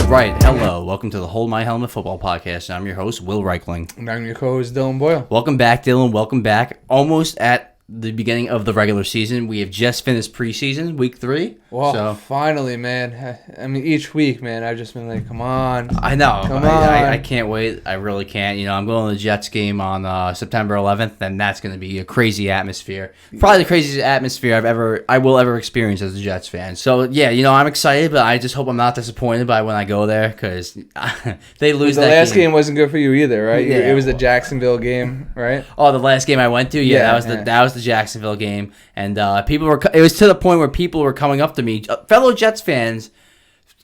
Right, hello. Welcome to the Hold My Helmet Football Podcast. I'm your host, Will Reichling. And I'm your co-host, Dylan Boyle. Welcome back, Dylan. Welcome back. Almost at the beginning of the regular season. We have just finished preseason, week 3. Well, finally, man. I mean, each week, man, I've just been like, come on. I know. Come on. I can't wait. I really can't. You know, I'm going to the Jets game on September 11th, and that's going to be a crazy atmosphere. Probably the craziest atmosphere I will ever experience as a Jets fan. So, yeah, you know, I'm excited, but I just hope I'm not disappointed by when I go there because they lose that game. The last game wasn't good for you either, right? Yeah. It was the Jacksonville game, right? Oh, the last game I went to? Yeah, that was the Jacksonville game. And it was to the point where people were coming up to me, fellow Jets fans,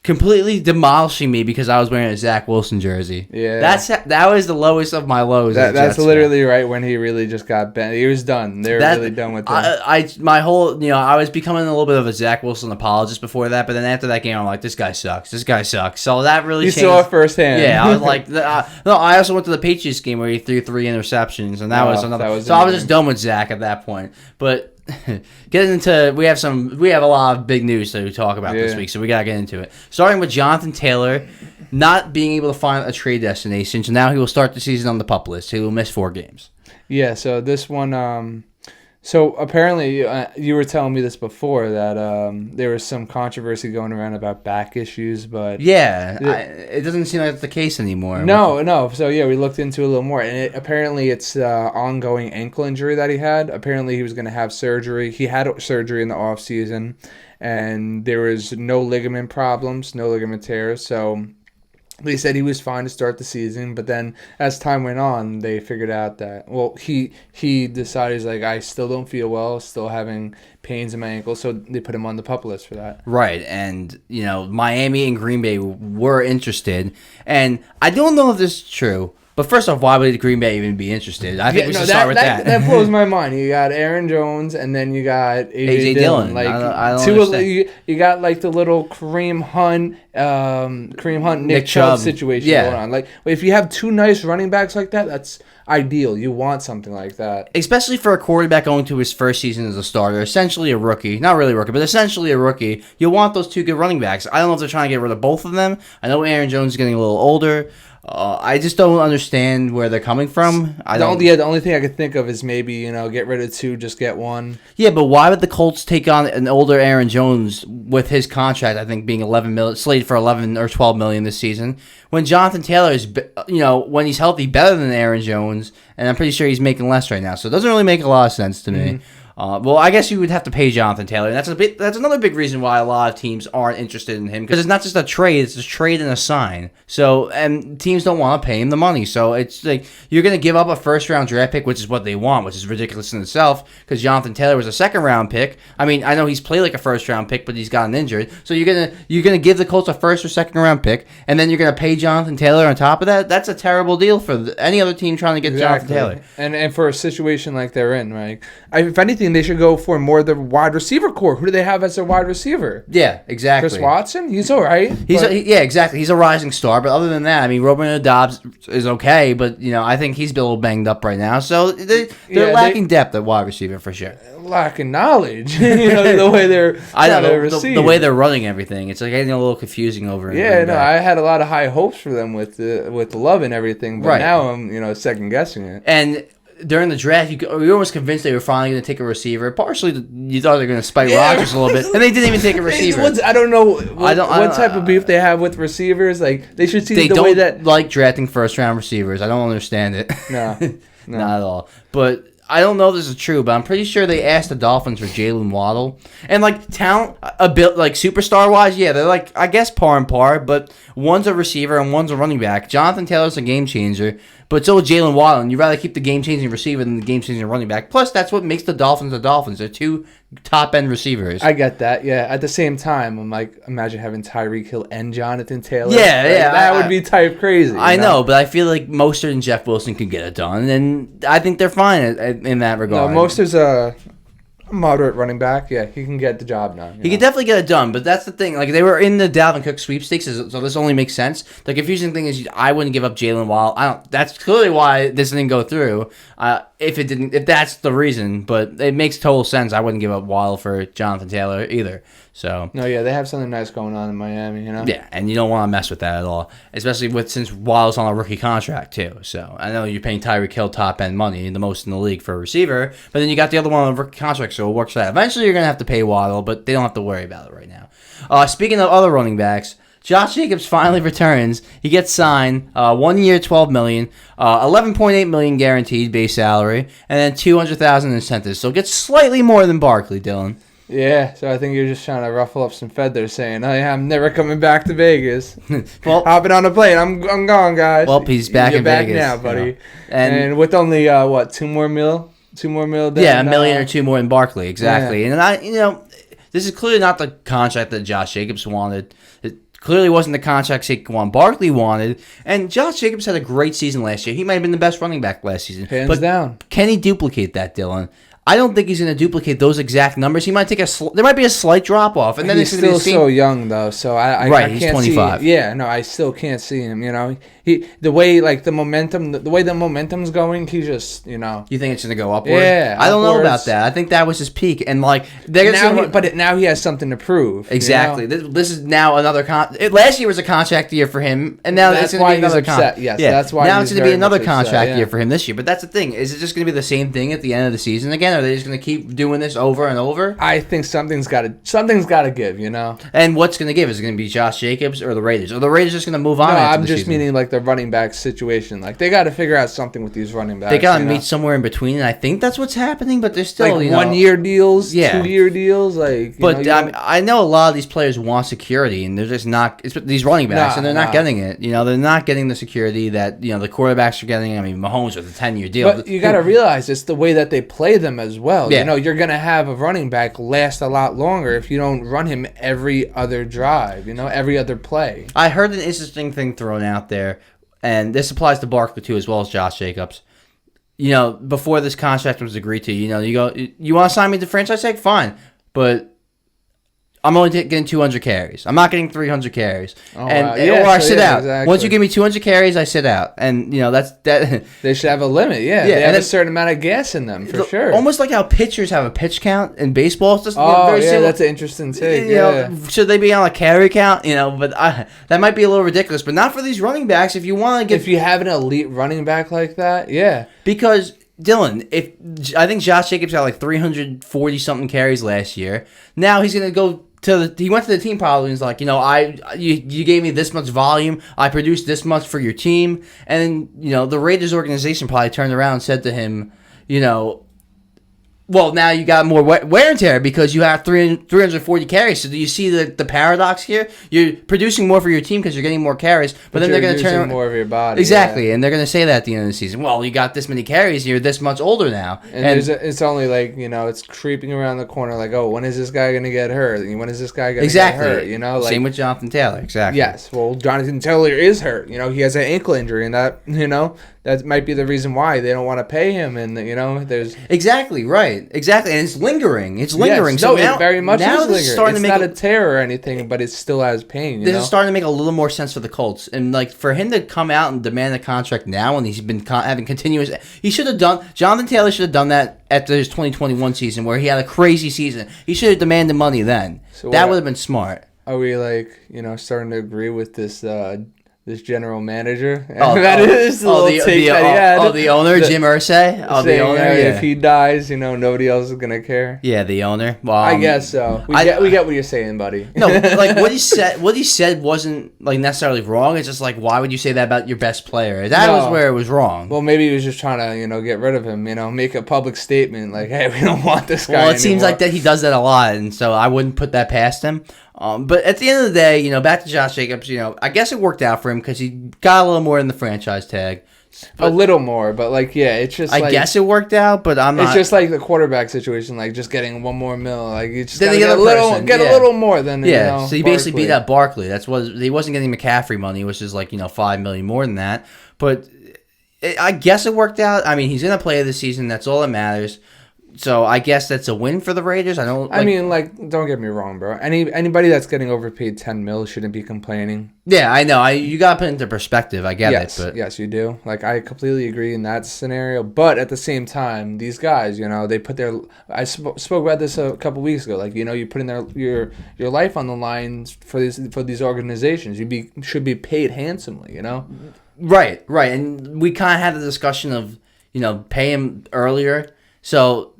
completely demolishing me because I was wearing a Zach Wilson jersey. Yeah, that was the lowest of my lows. That's literally right when he really just got bent. He was done. They were really done with him. I was becoming a little bit of a Zach Wilson apologist before that, but then after that game, I'm like, this guy sucks. So that really changed. You saw it firsthand. Yeah, I was like, no. I also went to the Patriots game where he threw 3 interceptions, and that was another. So I was just done with Zach at that point, but. Getting into we have a lot of big news to talk about this week, so we gotta get into it. Starting with Jonathan Taylor not being able to find a trade destination, so now he will start the season on the PUP list. He will miss 4 games. Yeah, so this one, so apparently you were telling me this before that there was some controversy going around about back issues, but it doesn't seem like that's the case anymore. No. So yeah, we looked into it a little more, and apparently it's ongoing ankle injury that he had. Apparently he was going to have surgery. He had surgery in the off season, and there was no ligament problems, no ligament tears. So they said he was fine to start the season, but then as time went on, they figured out that, he decided, he's like, I still don't feel well, still having pains in my ankle, so they put him on the PUP list for that. Right, and, you know, Miami and Green Bay were interested, and I don't know if this is true. But first off, why would Green Bay even be interested? I think we should start with that. That blows my mind. You got Aaron Jones, and then you got A.J. Dillon. Like I don't understand. You got like the little Kareem Hunt, Nick Chubb situation going on. Like if you have 2 nice running backs like that, that's ideal. You want something like that, especially for a quarterback going to his first season as a starter, essentially a rookie. Not really a rookie, but essentially a rookie. You want those 2 good running backs. I don't know if they're trying to get rid of both of them. I know Aaron Jones is getting a little older. I just don't understand where they're coming from. The only thing I could think of is maybe, get rid of 2, just get 1. Yeah, but why would the Colts take on an older Aaron Jones with his contract, I think, being slated for $11 or $12 million this season, when Jonathan Taylor is, when he's healthy, better than Aaron Jones, and I'm pretty sure he's making less right now. So it doesn't really make a lot of sense to me. Well, I guess you would have to pay Jonathan Taylor. And that's another big reason why a lot of teams aren't interested in him, because it's not just a trade; it's a trade and a sign. So, and teams don't want to pay him the money. So it's like you're going to give up a first-round draft pick, which is what they want, which is ridiculous in itself. Because Jonathan Taylor was a second-round pick. I mean, I know he's played like a first-round pick, but he's gotten injured. So you're gonna give the Colts a first or second-round pick, and then you're gonna pay Jonathan Taylor on top of that. That's a terrible deal for any other team trying to get Jonathan Taylor. And for a situation like they're in, right? If anything, they should go for more the wide receiver core. Who do they have as their wide receiver? Yeah, exactly. Chris Watson? He's all right. Exactly. He's a rising star, but other than that, I mean, Romeo Doubs is okay, but, I think he's a little banged up right now. So they're lacking depth at wide receiver for sure. Lacking knowledge. The way they're the way they're running everything. It's like getting a little confusing over. I had a lot of high hopes for them with Love and everything, but now I'm, second guessing it. And during the draft, you're almost convinced they were finally going to take a receiver. Partially, you thought they were going to spike Rodgers a little bit, and they didn't even take a receiver. I don't know what type of beef they have with receivers. Like they should see the way that like drafting first-round receivers. I don't understand it. No, not at all. But I don't know if this is true, but I'm pretty sure they asked the Dolphins for Jalen Waddle. And, talent, a bit, superstar-wise, yeah, they're, I guess par and par, but one's a receiver and one's a running back. Jonathan Taylor's a game changer, but so is Jalen Waddle, and you'd rather keep the game-changing receiver than the game-changing running back. Plus, that's what makes the Dolphins the Dolphins. They're 2 top-end receivers. I get that, yeah. At the same time, I'm like, imagine having Tyreek Hill and Jonathan Taylor. Yeah. That would be type crazy. I know, but I feel like Mostert and Jeff Wilson could get it done, and I think they're fine in that regard. No, Mostert's a moderate running back. Yeah, he can get the job done. He can definitely get it done, but that's the thing. They were in the Dalvin Cook sweepstakes, so this only makes sense. The confusing thing is I wouldn't give up Jalen Waddle. That's clearly why this didn't go through. if that's the reason, but it makes total sense. I wouldn't give up Waddle for Jonathan Taylor either. So no, yeah, they have something nice going on in Miami, Yeah, and you don't want to mess with that at all, especially since Waddle's on a rookie contract too. So I know you're paying Tyreek Hill top end money, the most in the league for a receiver, but then you got the other one on a rookie contract, so it works out. Eventually, you're gonna have to pay Waddle, but they don't have to worry about it right now. Speaking of other running backs. Josh Jacobs finally returns. He gets signed, 1 year, $12 million, $11.8 million guaranteed base salary, and then $200,000 incentives. So it gets slightly more than Barkley, Dylan. Yeah, so I think you're just trying to ruffle up some feathers, saying, "Oh yeah, I'm never coming back to Vegas." Well, hopping on a plane, I'm gone, guys. Well, he's back in back Vegas now, buddy. You know. And with only what, $2 more mil? Yeah, $1 million or $2 more than Barkley, exactly. Yeah. And this is clearly not the contract that Josh Jacobs wanted. It clearly wasn't the contract Saquon Barkley wanted. And Josh Jacobs had a great season last year. He might have been the best running back last season. Hands down. Can he duplicate that, Dylan? I don't think he's going to duplicate those exact numbers. He might take there might be a slight drop off, and then he's still so young though. So I right, he's can't 25. See, yeah, no, I still can't see him. The way the momentum's going, he just You think it's going to go upward? Yeah, I don't know about that. I think that was his peak, and they're now he has something to prove. Exactly. This is now another last year was a contract year for him, and now that's it's going to be another contract. Yes, yeah. That's why now it's going to be another contract year for him this year. But that's the thing: is it just going to be the same thing at the end of the season again? Are they just going to keep doing this over and over? I think something's got to give, And what's going to give? Is it going to be Josh Jacobs or the Raiders? Or the Raiders just going to move on? No, I'm just meaning the running back situation. They got to figure out something with these running backs. They got to meet somewhere in between, and I think that's what's happening. But there's still 1 year deals, 2 year deals. I know a lot of these players want security, and they're just not. It's these running backs, and they're not getting it. They're not getting the security that the quarterbacks are getting. I mean, Mahomes with a 10-year deal. But you got to realize it's the way that they play them as well. Yeah. You're going to have a running back last a lot longer if you don't run him every other drive, every other play. I heard an interesting thing thrown out there, and this applies to Barkley too, as well as Josh Jacobs. Before this contract was agreed to, you go, you want to sign me to franchise tag? Fine, but I'm only getting 200 carries. I'm not getting 300 carries. Or I sit out. Exactly. Once you give me 200 carries, I sit out. And, that's that. They should have a limit, yeah. They have a certain amount of gas in them, for sure. Almost like how pitchers have a pitch count in baseball. It's just very similar. That's an interesting take. Should they be on a carry count? But that might be a little ridiculous. But not for these running backs. If you want to get... If you have an elite running back like that, yeah. Because... Dylan, I think Josh Jacobs got 340 something carries last year. Now he's gonna go he went to the team probably and he's like, you gave me this much volume, I produced this much for your team, and the Raiders organization probably turned around and said to him, well, now you got more wear and tear because you have 340 carries. So do you see the paradox here? You're producing more for your team because you're getting more carries, but then they're going to turn more of your body. Exactly, and they're going to say that at the end of the season. Well, you got this many carries, you're this much older now. And it's only it's creeping around the corner when is this guy going to get hurt? When is this guy going to get hurt? Same with Jonathan Taylor, exactly. Yes, well, Jonathan Taylor is hurt. He has an ankle injury, and that might be the reason why they don't want to pay him, and there's exactly right, exactly, and it's lingering. It's lingering. Yes, so it very much now is lingering. It's not a tear or anything, but it still has pain. This is starting to make a little more sense for the Colts, and for him to come out and demand a contract now, when he's been having continuous, he should have done. Jonathan Taylor should have done that after his 2021 season, where he had a crazy season. He should have demanded money then. So that would have been smart. Are we starting to agree with this general manager? That is the little take that he had. The owner, Jim Irsay? The owner, if he dies, nobody else is going to care. Yeah, the owner. Well, I guess so. We get what you're saying, buddy. No, what he said wasn't necessarily wrong. It's just why would you say that about your best player? That was where it was wrong. Well, maybe he was just trying to, get rid of him, make a public statement hey, we don't want this guy anymore. Well, it seems like that he does that a lot, and so I wouldn't put that past him. But at the end of the day, back to Josh Jacobs, I guess it worked out for him because he got a little more in the franchise tag. A little more, but it's just I guess it worked out, but I'm not. It's just like the quarterback situation, just getting $1 more mil. You just then get a little more than so he basically beat out Barkley. He wasn't getting McCaffrey money, which is $5 million more than that. But I guess it worked out. I mean, he's gonna play this season. That's all that matters. So I guess that's a win for the Raiders. I mean, don't get me wrong, bro. Anybody that's getting overpaid $10 million shouldn't be complaining. Yeah, I know. You got to put it into perspective. I get it. But yes, you do. I completely agree in that scenario. But at the same time, these guys, they put their. I spoke about this a couple weeks ago. You put in your life on the line for these organizations. Should be paid handsomely. Right, and we kind of had the discussion of pay him earlier. So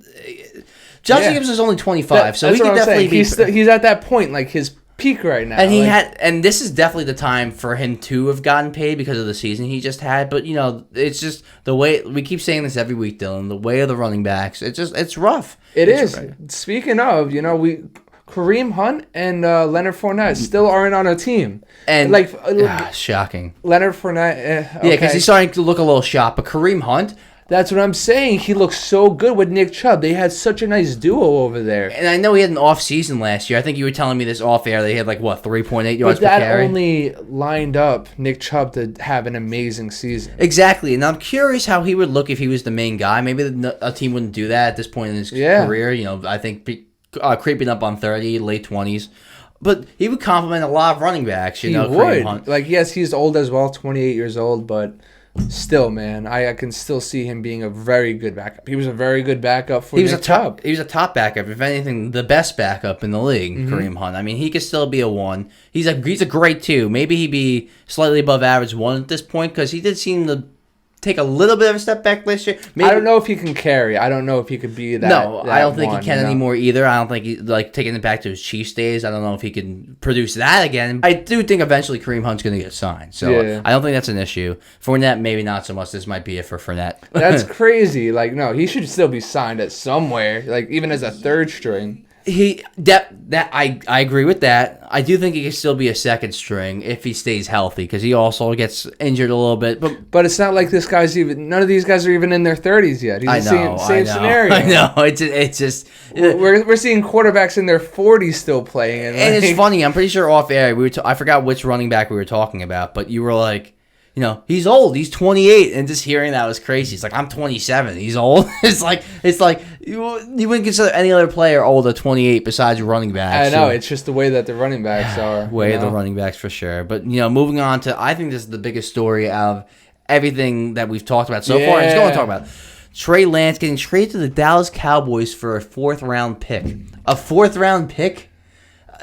Josh Jacobs is only 25, so he can definitely be. He's at that point, his peak right now. And and this is definitely the time for him to have gotten paid because of the season he just had. But it's just the way we keep saying this every week, Dylan. The way of the running backs, it's rough. It's rough. Speaking of, Kareem Hunt and Leonard Fournette still aren't on a team. And shocking. Leonard Fournette, okay. Yeah, because he's starting to look a little shot. But Kareem Hunt. That's what I'm saying. He looks so good with Nick Chubb. They had such a nice duo over there. And I know he had an off season last year. I think you were telling me this off air. They had 3.8 yards per carry. But that only lined up Nick Chubb to have an amazing season. Exactly. And I'm curious how he would look if he was the main guy. Maybe a team wouldn't do that at this point in his career. I think creeping up on 30, late 20s. But he would complement a lot of running backs. He would. Yes, he's old as well, 28 years old, but... Still, man, I can still see him being a very good backup. He was a very good backup for Nick Chubb. He was a top backup. If anything, the best backup in the league, Kareem Hunt. I mean, he could still be a 1. He's a great 2. Maybe he'd be slightly above average 1 at this point because he did seem to take a little bit of a step back last year. Maybe. I don't know if he can carry. I don't know if he could be that. No, I don't think he can anymore either. I don't think he taking it back to his Chiefs days. I don't know if he can produce that again. I do think eventually Kareem Hunt's going to get signed. So I don't think that's an issue. Fournette, maybe not so much. This might be it for Fournette. That's crazy. No, he should still be signed at somewhere, even as a third string. I agree with that. I do think he can still be a second string if he stays healthy because he also gets injured a little bit. But it's not like this guy's none of these guys are even in their 30s yet. He's the same scenario. I know. It's just we're seeing quarterbacks in their 40s still playing, and it's funny. I'm pretty sure off air I forgot which running back we were talking about, but you were like. He's old. He's 28, and just hearing that was crazy. It's like I'm 27. He's old. It's like you wouldn't consider any other player old at 28 besides running backs. I know. It's just the way that the running backs are. The running backs for sure. But moving on to, I think this is the biggest story out of everything that we've talked about so far. And it's going to talk about Trey Lance getting traded to the Dallas Cowboys for a 4th-round pick. A 4th-round pick.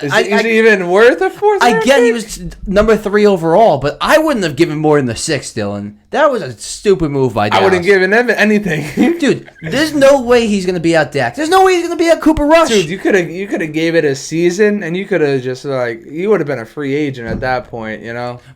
Is he even worth a 4th round I get pick? He was number 3 overall, but I wouldn't have given more than the 6th, Dylan. That was a stupid move by Dallas. I wouldn't give him anything. Dude, there's no way he's going to be out Dak. There's no way he's going to be out Cooper Rush. Dude, you could have gave it a season, and you could have just, you would have been a free agent at that point,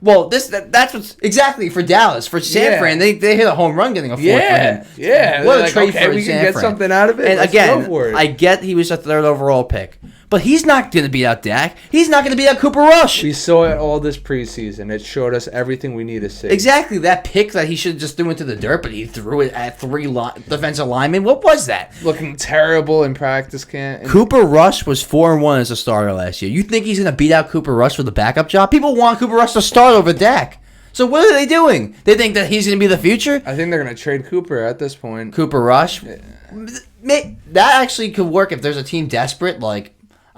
Well, that's what's exactly for Dallas. For San Fran, they hit a home run getting a 4th for him. Yeah. What a trade for we San can get Fran. something out of it. And Let's again, go for it. I get he was a 3rd overall pick. But he's not going to beat out Dak. He's not going to beat out Cooper Rush. We saw it all this preseason. It showed us everything we need to see. Exactly. That pick that he should have just threw into the dirt, but he threw it at 3 defensive linemen. What was that? Looking terrible in practice camp. Cooper Rush was 4-1 as a starter last year. You think he's going to beat out Cooper Rush for the backup job? People want Cooper Rush to start over Dak. So what are they doing? They think that he's going to be the future? I think they're going to trade Cooper at this point. Cooper Rush? Yeah. That actually could work if there's a team desperate,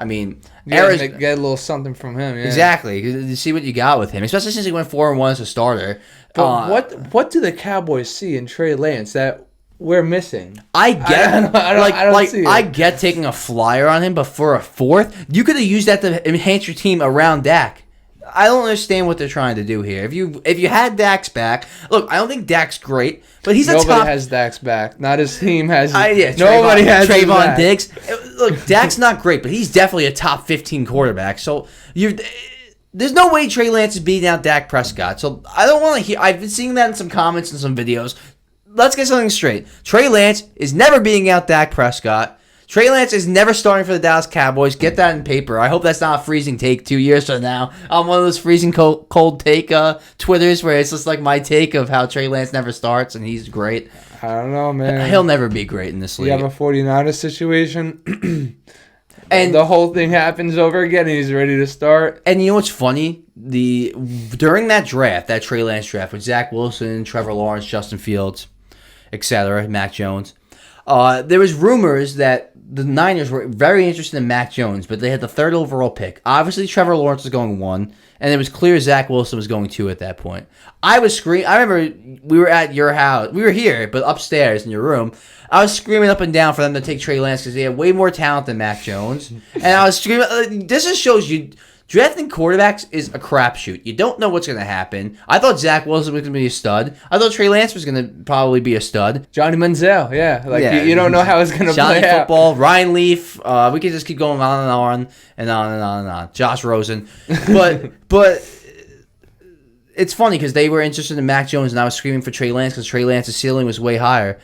get a little something from him. Yeah. Exactly. You see what you got with him, especially since he went 4-1 as a starter. But what do the Cowboys see in Trey Lance that we're missing? I get I don't see it. I get taking a flyer on him, but for a 4th, you could have used that to enhance your team around Dak. I don't understand what they're trying to do here. If you had Dak's back, look, I don't think Dak's great, but he's nobody has Dak's back. Not his team has. Nobody has Trayvon Diggs. Look, Dak's not great, but he's definitely a top 15 quarterback. So there's no way Trey Lance is beating out Dak Prescott. So I don't want to hear. I've been seeing that in some comments and some videos. Let's get something straight. Trey Lance is never beating out Dak Prescott. Trey Lance is never starting for the Dallas Cowboys. Get that in paper. I hope that's not a freezing take 2 years from now. On one of those freezing cold take Twitters where it's just like my take of how Trey Lance never starts and he's great. I don't know, man. He'll never be great in this league. You have a 49ers situation, and the whole thing happens over again and he's ready to start. And you know what's funny? During that draft, that Trey Lance draft with Zach Wilson, Trevor Lawrence, Justin Fields, etc., Mac Jones, There was rumors that the Niners were very interested in Mac Jones, but they had the 3rd overall pick. Obviously, Trevor Lawrence was going 1, and it was clear Zach Wilson was going 2 at that point. I was screaming. I remember we were at your house. We were here, but upstairs in your room. I was screaming up and down for them to take Trey Lance because they had way more talent than Mac Jones. And I was screaming. This just shows you drafting quarterbacks is a crapshoot. You don't know what's going to happen. I thought Zach Wilson was going to be a stud. I thought Trey Lance was going to probably be a stud. Johnny Manziel, yeah. You don't know how it's going to play out. Football, Ryan Leaf. We could just keep going on and on and on and on and on. Josh Rosen. But it's funny because they were interested in Mac Jones, and I was screaming for Trey Lance because Trey Lance's ceiling was way higher.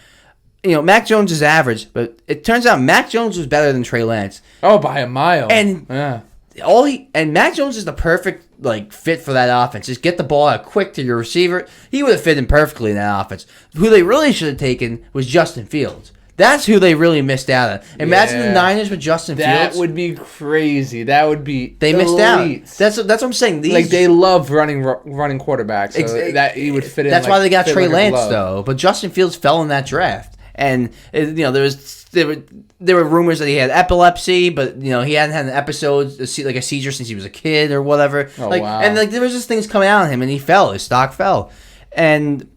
Mac Jones is average, but it turns out Mac Jones was better than Trey Lance. Oh, by a mile. And Mac Jones is the perfect fit for that offense. Just get the ball out quick to your receiver. He would have fit in perfectly in that offense. Who they really should have taken was Justin Fields. That's who they really missed out on. Imagine the Niners with Justin Fields. That would be crazy. That would be They missed out. That's what I'm saying. They love running quarterbacks. So that he would fit in. That's why they got Trey Lance though. But Justin Fields fell in that draft. And there were rumors that he had epilepsy, but he hadn't had an episode like a seizure since he was a kid or whatever. Oh, wow. And there was just things coming out on him, and he fell. His stock fell, and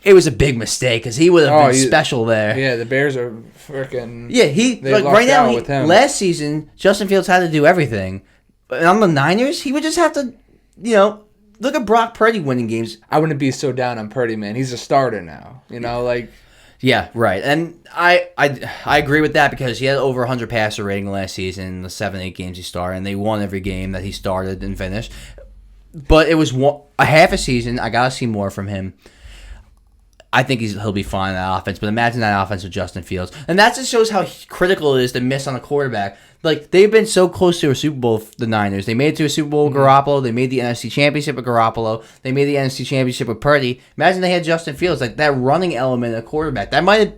it was a big mistake because he would have been special there. Yeah, the Bears are freaking. Yeah, right now. Last season, Justin Fields had to do everything, and on the Niners, he would just have to, look at Brock Purdy winning games. I wouldn't be so down on Purdy, man. He's a starter now. Yeah, right. And I agree with that because he had over 100 passer rating last season in the 7-8 games he started, and they won every game that he started and finished. But it was a half a season. I got to see more from him. I think he'll be fine in that offense, but imagine that offense with Justin Fields. And that just shows how critical it is to miss on a quarterback. They've been so close to a Super Bowl, the Niners. They made it to a Super Bowl with Garoppolo. They made the NFC Championship with Garoppolo. They made the NFC Championship with Purdy. Imagine they had Justin Fields. That running element of quarterback. That might have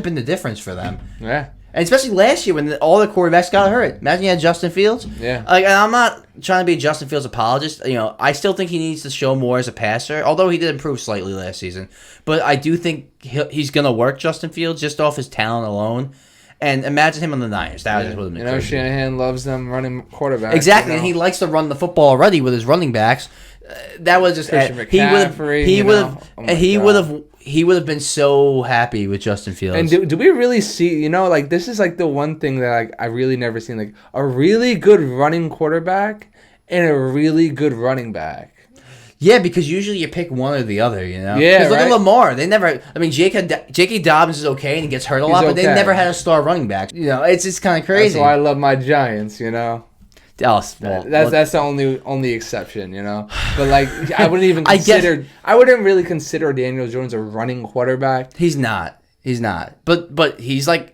been the difference for them. Yeah. And especially last year when all the quarterbacks got hurt. Imagine you had Justin Fields. Yeah. And I'm not trying to be a Justin Fields apologist. I still think he needs to show more as a passer, although he did improve slightly last season. But I do think he's going to work Justin Fields just off his talent alone. And imagine him on the Niners. That was just what it crazy. Shanahan loves them running quarterbacks. Exactly, and he likes to run the football already with his running backs. That was just he would have been so happy with Justin Fields. And do we really see? This is the one thing that I really never seen a really good running quarterback and a really good running back. Yeah, because usually you pick one or the other, Yeah, because look at Lamar. They never. I mean, J.K. Dobbins is okay and he gets hurt a lot, but they never had a star running back. It's just kind of crazy. That's why I love my Giants. That's the only exception. But I wouldn't even consider. I wouldn't really consider Daniel Jones a running quarterback. He's not. But he's I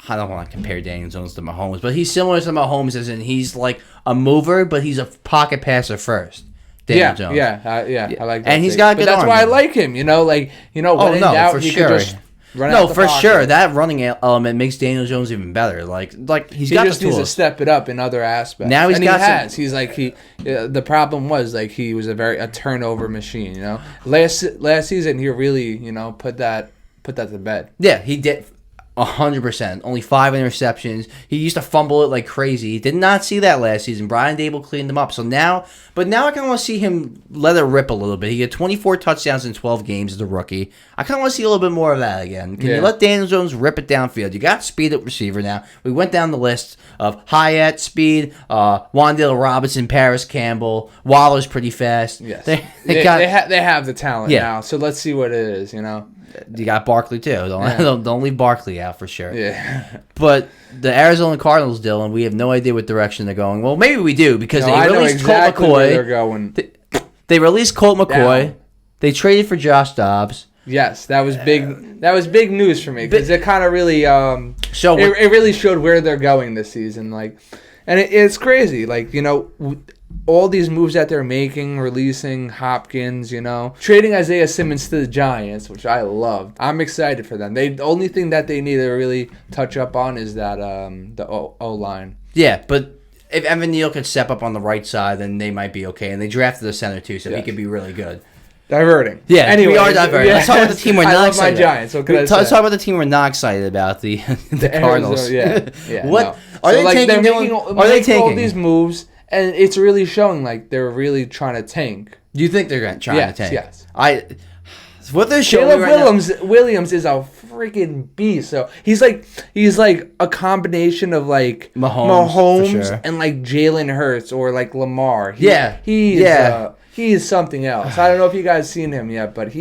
don't want to compare Daniel Jones to Mahomes, but he's similar to Mahomes as in he's a mover, but he's a pocket passer first. Daniel Jones. I like that. And he's got a good arm. That's why I like him. When in doubt, for he sure. could just run out the for pocket. sure. That running element makes Daniel Jones even better. He just needs to step it up in other aspects. Now he has. He's the problem was he was a turnover machine. Last season he really put that to bed. Yeah, he did. 100%. Only 5 interceptions. He used to fumble it like crazy. He did not see that last season. Brian Dable cleaned him up. Now I kind of want to see him let it rip a little bit. He had 24 touchdowns in 12 games as a rookie. I kind of want to see a little bit more of that again. Can you let Daniel Jones rip it downfield? You got speed at receiver now. We went down the list of Hyatt, speed, Wan'Dale Robinson, Paris Campbell. Waller's pretty fast. Yes. They have the talent now. So let's see what it is, You got Barkley too. Don't leave Barkley out for sure. Yeah. But the Arizona Cardinals, Dylan, we have no idea what direction they're going. Well, maybe we do because they released Colt McCoy. Where they're going. They released Colt McCoy. Down. They traded for Josh Dobbs. Yes, that was big. That was big news for me because it kind of really it really showed where they're going this season. And it's crazy. All these moves that they're making, releasing Hopkins, trading Isaiah Simmons to the Giants, which I loved. I'm excited for them. The only thing that they need to really touch up on is that the O-line. Yeah, but if Evan Neal could step up on the right side, then they might be okay. And they drafted the center too, so he could be really good. Diverting. Yeah, anyway, we are diverting. Let's talk about the team we're not I love excited my Giants. What can I say? Let's talk about the team we're not excited about, the Cardinals. Yeah. What No. are So, they like, taking? Are they taking all these moves, and it's really showing like they're really trying to tank. Do you think they're trying to tank? Yes. What they're showing Caleb right Williams is a freaking beast. So he's like a combination of like Mahomes for sure. and like Jalen Hurts or like Lamar. He is something else. I don't know if you guys seen him yet, but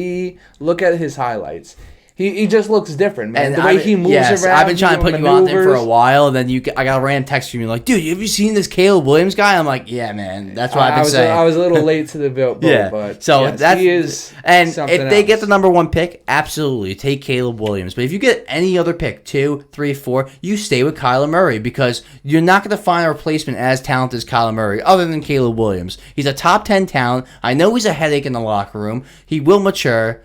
look at his highlights. He just looks different, man. And the way he moves around. I've been trying to put you on him for a while, and then I got a random text from you like, dude, have you seen this Caleb Williams guy? I'm like, yeah, man. That's what I've been saying. I was a little late to the boat, yeah. But so yes, he is. And if they else. get the number 1 pick, absolutely take Caleb Williams. But if you get any other pick, 2, 3, 4, you stay with Kyler Murray because you're not going to find a replacement as talented as Kyler Murray other than Caleb Williams. He's a top 10 talent. I know he's a headache in the locker room. He will mature.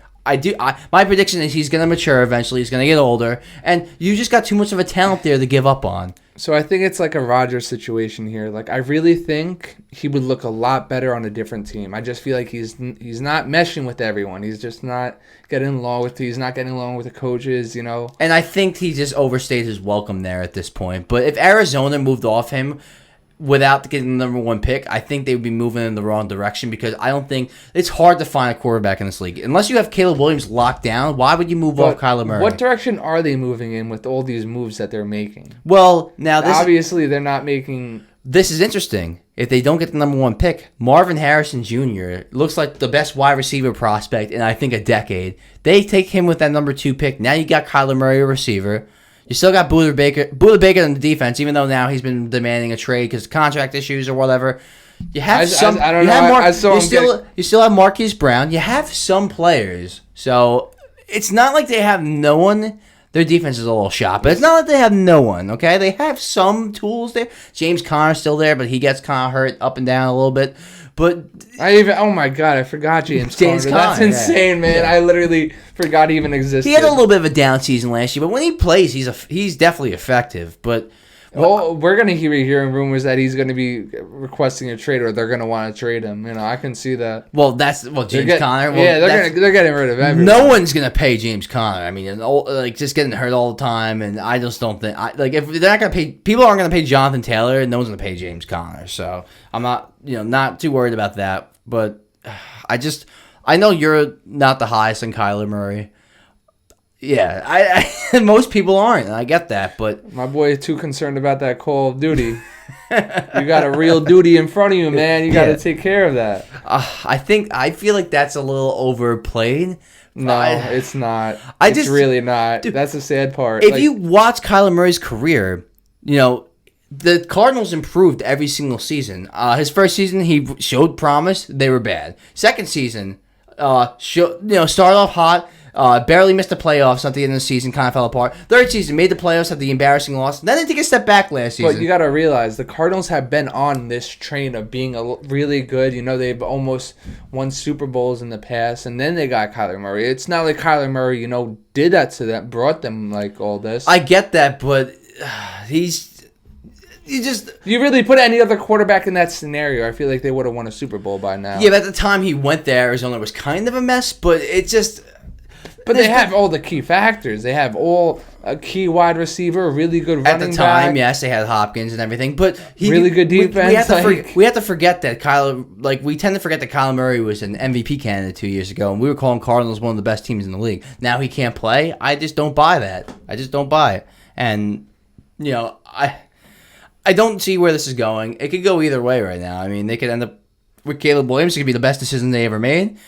My prediction is he's going to mature eventually. He's going to get older. And you just got too much of a talent there to give up on. So I think it's like a Rodgers situation here. Like, I really think he would look a lot better on a different team. I just feel like he's not meshing with everyone. He's just not getting along with the coaches, you know. And I think he just overstayed his welcome there at this point. But if Arizona moved off him without getting the number 1 pick, I think they would be moving in the wrong direction because I don't think it's hard to find a quarterback in this league. Unless you have Caleb Williams locked down, why would you move off Kyler Murray? What direction are they moving in with all these moves that they're making? Well, now obviously they're not making. This is interesting. If they don't get the number 1 pick, Marvin Harrison Jr. looks like the best wide receiver prospect in I think a decade. They take him with that number 2 pick. Now you got Kyler Murray, a receiver. You still got Buda Baker in the defense, even though now he's been demanding a trade because of contract issues or whatever. You have you still have Marquise Brown. You have some players. So it's not like they have no one. Their defense is a little shot, but it's not like they have no one, okay? They have some tools there. James Conner's still there, but he gets kind of hurt up and down a little bit. But oh my god, I forgot James Conner. That's insane, man. Yeah. I literally forgot he even existed. He had a little bit of a down season last year, but when he plays, he's definitely effective. But we're gonna hearing rumors that he's gonna be requesting a trade, or they're gonna want to trade him. You know, I can see that. Well, James Conner. Well, yeah, they're getting rid of everyone. No one's gonna pay James Conner. I mean, just getting hurt all the time, and I just don't think if they're not gonna pay, people aren't gonna pay Jonathan Taylor, and no one's gonna pay James Conner. So I'm not too worried about that. But I know you're not the highest on Kyler Murray. Yeah, most people aren't, and I get that, but my boy is too concerned about that Call of Duty. You got a real duty in front of you, man. You got to take care of that. I feel like that's a little overplayed. No, it's not. It's really not. Dude, that's the sad part. If you watch Kyler Murray's career, the Cardinals improved every single season. His first season, he showed promise. They were bad. Second season, started off hot. Barely missed the playoffs at the end of the season, kind of fell apart. Third season, made the playoffs, had the embarrassing loss. Then they take a step back last season. But you got to realize, the Cardinals have been on this train of being really good. They've almost won Super Bowls in the past, and then they got Kyler Murray. It's not like Kyler Murray, did that to them, brought them like all this. I get that, but you really put any other quarterback in that scenario, I feel like they would have won a Super Bowl by now. Yeah, but at the time he went there, Arizona was kind of a mess, but it just... But they have all the key factors. They have a key wide receiver, a really good running back. At the time, yes, they had Hopkins and everything, but really good defense. We have to forget that we tend to forget that Kyler Murray was an MVP candidate 2 years ago, and we were calling Cardinals one of the best teams in the league. Now he can't play. I just don't buy that. I just don't buy it. And I don't see where this is going. It could go either way right now. I mean, they could end up with Caleb Williams. It could be the best decision they ever made.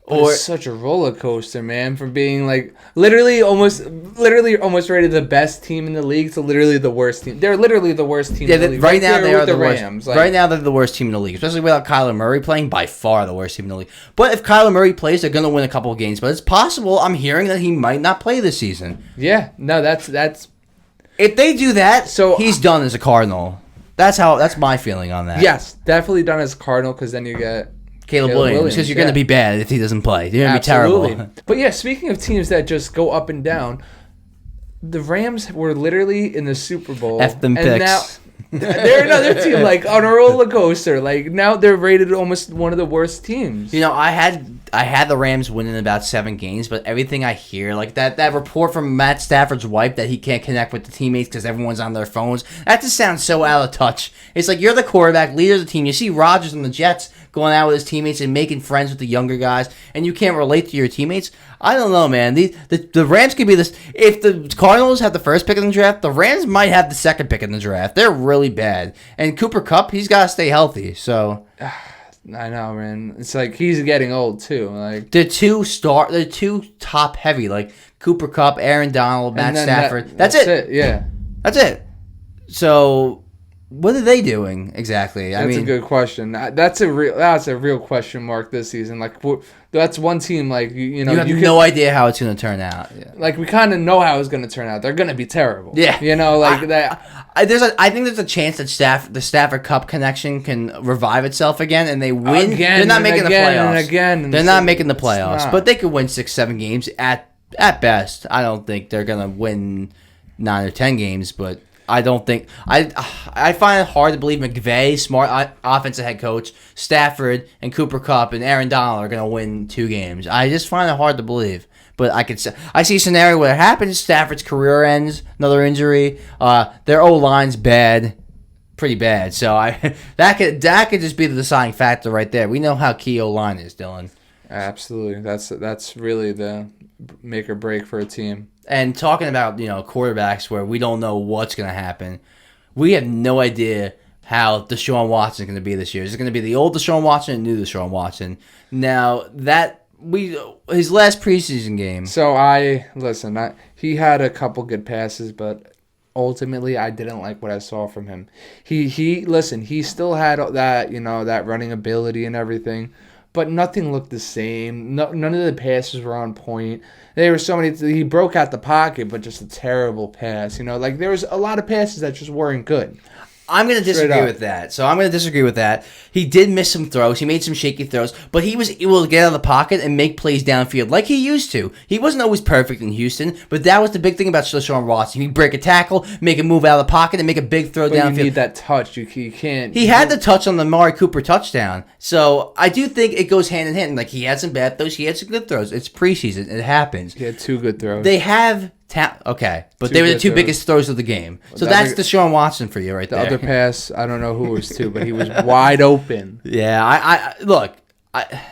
Or it's such a roller coaster, man, from being literally almost rated the best team in the league to literally the worst team. They're literally the worst team in the league. Right now they are the Rams. Right now they're the worst team in the league, especially without Kyler Murray playing. By far the worst team in the league. But if Kyler Murray plays, they're going to win a couple of games. But it's possible. I'm hearing that he might not play this season. Yeah, no, that's. If they do that, so he's done as a Cardinal. That's my feeling on that. Yes, definitely done as a Cardinal, because then you get Caleb Williams, because you're going to be bad if he doesn't play. You're going to be terrible. But yeah, speaking of teams that just go up and down, the Rams were literally in the Super Bowl. F them and picks. Now they're another team on a roller coaster. Now they're rated almost one of the worst teams. I had I had the Rams winning about 7 games, but everything I hear, like that report from Matt Stafford's wife that he can't connect with the teammates because everyone's on their phones, that just sounds so out of touch. It's like you're the quarterback, leader of the team. You see Rodgers and the Jets going out with his teammates and making friends with the younger guys, and you can't relate to your teammates. I don't know, man. The Rams could be this. If the Cardinals have the first pick in the draft, the Rams might have the second pick in the draft. They're really bad. And Cooper Kupp, he's got to stay healthy. So I know, man. It's like he's getting old too. Like they're too top heavy. Like Cooper Kupp, Aaron Donald, Matt Stafford. That's it. Yeah, that's it. So what are they doing exactly? That's a good question. That's a real question mark this season. Like that's one team. Like you have no idea how it's going to turn out. Yeah. Like we kind of know how it's going to turn out. They're going to be terrible. Yeah, that. I think there's a chance that the Stafford Cup connection can revive itself again, and they win. They're not making the playoffs. They're not making the playoffs, but they could win 6-7 games at best. I don't think they're going to win 9 or 10 games, but I don't think I find it hard to believe McVay, smart offensive head coach, Stafford and Cooper Kupp and Aaron Donald are going to win 2 games. I just find it hard to believe. But I see a scenario where it happens. Stafford's career ends, another injury. Their O-line's bad, pretty bad. So that could just be the deciding factor right there. We know how key O-line is, Dylan. Absolutely, that's really the make or break for a team. And talking about quarterbacks where we don't know what's going to happen, we have no idea how Deshaun Watson is going to be this year. Is it going to be the old Deshaun Watson or new Deshaun Watson? Now his last preseason game. So he had a couple good passes, but ultimately I didn't like what I saw from him. He still had that that running ability and everything, but nothing looked the same. None of the passes were on point. There were so many. He broke out the pocket, but just a terrible pass. Like there was a lot of passes that just weren't good. I'm going to disagree with that. So I'm going to disagree with that. He did miss some throws. He made some shaky throws, but he was able to get out of the pocket and make plays downfield like he used to. He wasn't always perfect in Houston, but that was the big thing about Deshaun Watson. He'd break a tackle, make a move out of the pocket, and make a big throw downfield. You need that touch. You can't. He had the touch on the Amari Cooper touchdown. So I do think it goes hand in hand. Like he had some bad throws. He had some good throws. It's preseason. It happens. He had 2 good throws. They have... Okay, but they were the 2 biggest throws of the game. So that's Deshaun Watson for you right there. The other pass, I don't know who it was to, but he was wide open. Yeah, look.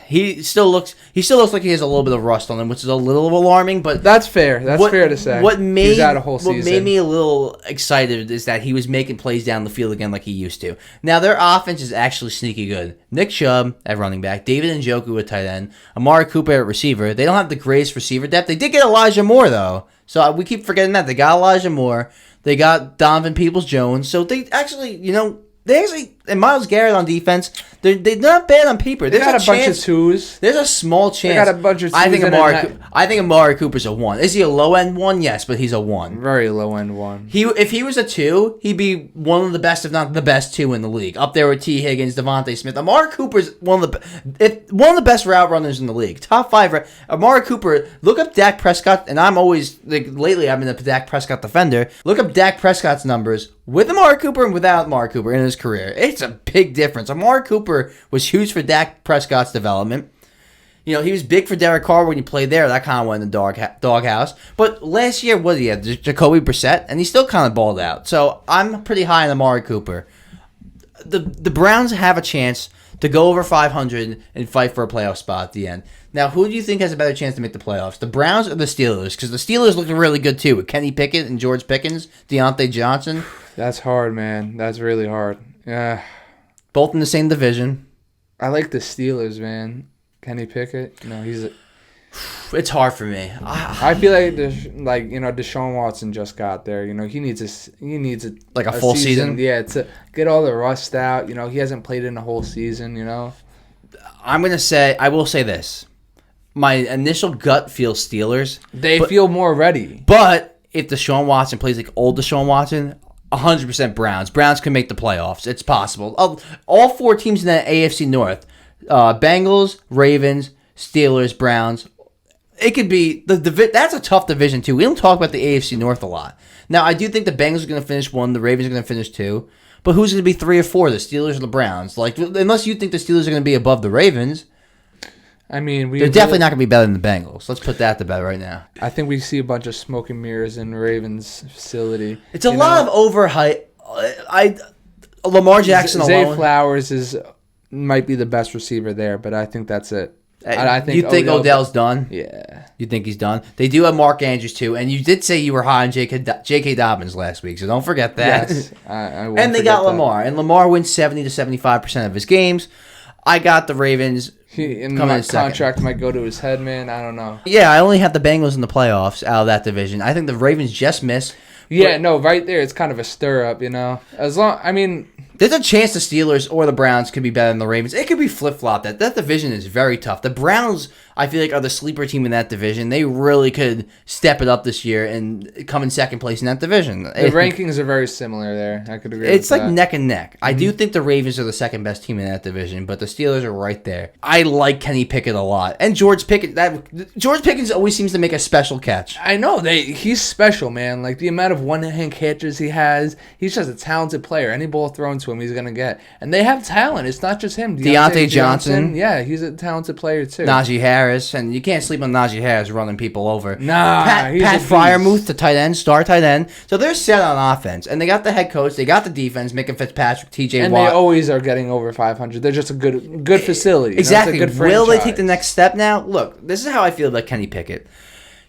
He still looks like he has a little bit of rust on him, which is a little alarming. But that's fair. That's fair to say. What made out a whole season. What made me a little excited is that he was making plays down the field again like he used to. Now their offense is actually sneaky good. Nick Chubb at running back, David Njoku at tight end, Amari Cooper at receiver. They don't have the greatest receiver depth. They did get Elijah Moore though, so we keep forgetting that they got Elijah Moore. They got Donovan Peoples-Jones. So they actually, and Myles Garrett on defense, they're not bad on paper. They got a bunch of 2s. There's a small chance. They got a bunch of 2s. I think Amari Cooper's a 1. Is he a low end 1? Yes, but he's a 1. Very low end 1. If he was a 2, he'd be one of the best, if not the best 2 in the league. Up there with T. Higgins, Devontae Smith. Amari Cooper's one of the best route runners in the league. Top 5. Amari Cooper. Look up Dak Prescott, and I'm always lately I've been a Dak Prescott defender. Look up Dak Prescott's numbers with Amari Cooper and without Amari Cooper in his career. It's a big difference. Amari Cooper was huge for Dak Prescott's development. He was big for Derek Carr when he played there. That kind of went in the doghouse. But last year, what did he have? Jacoby Brissett, and he still kind of balled out. So I'm pretty high on Amari Cooper. The Browns have a chance to go over 500 and fight for a playoff spot at the end. Now, who do you think has a better chance to make the playoffs? The Browns or the Steelers? Because the Steelers look really good too with Kenny Pickett and George Pickens, Deontay Johnson. That's hard, man. That's really hard. Yeah. Both in the same division. I like the Steelers, man. Kenny Pickett, it's hard for me. I feel like Deshaun Watson just got there. He needs a like a full season. Yeah, to get all the rust out. He hasn't played in a whole season. I will say this. My initial gut feels Steelers. They feel more ready. But if Deshaun Watson plays like old Deshaun Watson, 100% Browns. Browns can make the playoffs. It's possible. All 4 teams in the AFC North, Bengals, Ravens, Steelers, Browns. It could be that's a tough division too. We don't talk about the AFC North a lot. Now I do think the Bengals are going to finish 1, the Ravens are going to finish 2. But who's going to be 3 or 4? The Steelers or the Browns? Unless you think the Steelers are going to be above the Ravens. I mean, they're definitely not going to be better than the Bengals. Let's put that to bed right now. I think we see a bunch of smoke and mirrors in Ravens facility. It's a lot of overhype. Lamar Jackson Zay alone. Flowers might be the best receiver there, but I think that's it. I think you think Odell's done? Yeah. You think he's done? They do have Mark Andrews too, and you did say you were high on J.K. Dobbins last week, so don't forget that. Yes, I won't and they got forget Lamar, and Lamar wins 70 to 75% of his games. I got the Ravens. My contract might go to his head, man. I don't know. Yeah, I only have the Bengals in the playoffs out of that division. I think the Ravens just missed. Yeah, no, right there, it's kind of a stir up, There's a chance the Steelers or the Browns could be better than the Ravens. It could be flip-flopped. That division is very tough. The Browns, I feel like, are the sleeper team in that division. They really could step it up this year and come in second place in that division. The rankings are very similar there. I could agree with that. It's like neck and neck. I do think the Ravens are the second best team in that division, but the Steelers are right there. I like Kenny Pickett a lot. And George Pickett. George Pickens always seems to make a special catch. I know. He's special, man. Like, the amount of one-hand catches he has, he's just a talented player. Any ball thrown to him, he's going to get. And they have talent. It's not just him. Deontay Johnson. Yeah, he's a talented player, too. Najee Harris. And you can't sleep on Najee Harris running people over. Nah, Pat Freiermuth, the tight end, star tight end. So they're set on offense. And they got the head coach. They got the defense, Micah Fitzpatrick, TJ and Watt. They always are getting over 500. They're just a good facility. Exactly. It's a good Will they franchise. take the next step now? Look, this is how I feel about Kenny Pickett.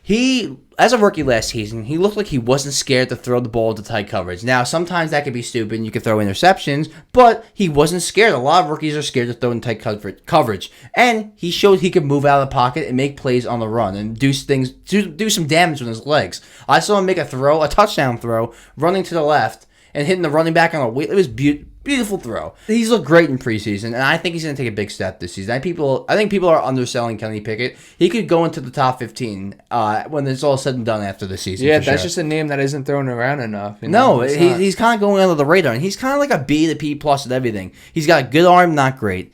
He, as a rookie last season, he looked like he wasn't scared to throw the ball into tight coverage. Now, sometimes that could be stupid and you could throw interceptions, but he wasn't scared. A lot of rookies are scared to throw in tight coverage. And he showed he could move out of the pocket and make plays on the run and do things, do some damage with his legs. I saw him make a touchdown throw, running to the left and hitting the running back on a weight. It was beautiful throw. He's looked great in preseason, and I think he's going to take a big step this season. I think people are underselling Kenny Pickett. He could go into the top 15 when it's all said and done after the season. Yeah, that's just a name that isn't thrown around enough. No, he's kind of going under the radar, and he's kind of like a B to B plus at everything. He's got a good arm, not great.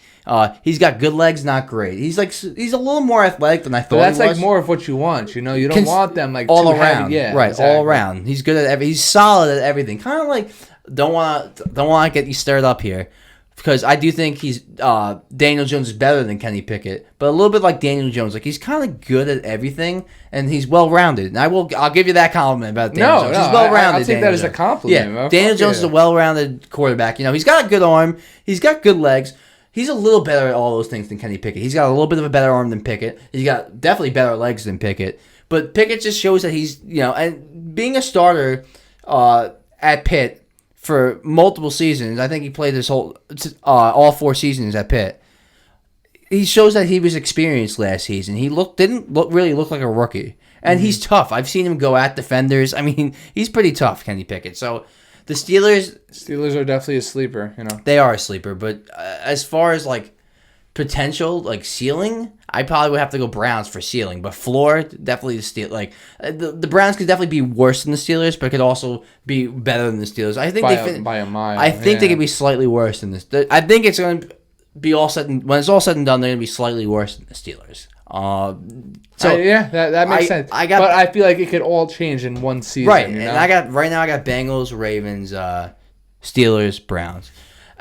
He's got good legs, not great. He's a little more athletic than I thought. But that's he was. like more of what you want. You don't want them like all too around. heavy. Yeah, right, exactly. all around. He's good at he's solid at everything. Kind of like don't want to get you stirred up here, because I do think he's Daniel Jones is better than Kenny Pickett, but a little bit like Daniel Jones. Like, he's kind of good at everything, and he's well rounded. And I'll give you that compliment about Daniel Jones. He's well rounded. I'll take that as a compliment. Yeah, Daniel Jones is a well rounded quarterback. He's got a good arm. He's got good legs. He's a little better at all those things than Kenny Pickett. He's got a little bit of a better arm than Pickett. He's got definitely better legs than Pickett. But Pickett just shows that he's, and being a starter at Pitt for multiple seasons. I think he played this all 4 seasons at Pitt. He shows that he was experienced last season. He didn't really look like a rookie. And he's tough. I've seen him go at defenders. I mean, he's pretty tough, Kenny Pickett. So the Steelers are definitely a sleeper, They are a sleeper, but as far as like potential, like ceiling, I probably would have to go Browns for ceiling, but floor, definitely the Steelers. Like the Browns could definitely be worse than the Steelers, but could also be better than the Steelers. I think by a mile. I think they could be slightly worse than this. I think it's going to be when it's all said and done, they're going to be slightly worse than the Steelers. That makes sense. But I feel like it could all change in one season. Right, and I got Bengals, Ravens, Steelers, Browns.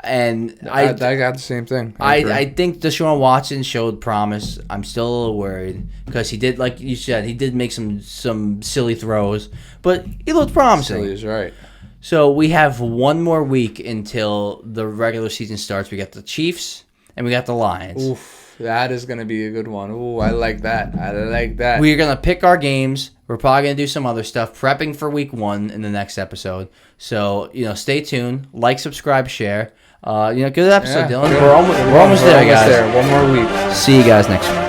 And I got the same thing. I think Deshaun Watson showed promise. I'm still a little worried because he did, like you said, he did make some silly throws, but he looked promising. Silly is right. So we have one more week until the regular season starts. We got the Chiefs and we got the Lions. Oof. That is going to be a good one. Ooh, I like that. We're going to pick our games. We're probably going to do some other stuff, prepping for week 1 in the next episode. So, stay tuned. Like, subscribe, share. Good episode, Dylan. We're almost there, guys. One more week. See you guys next week.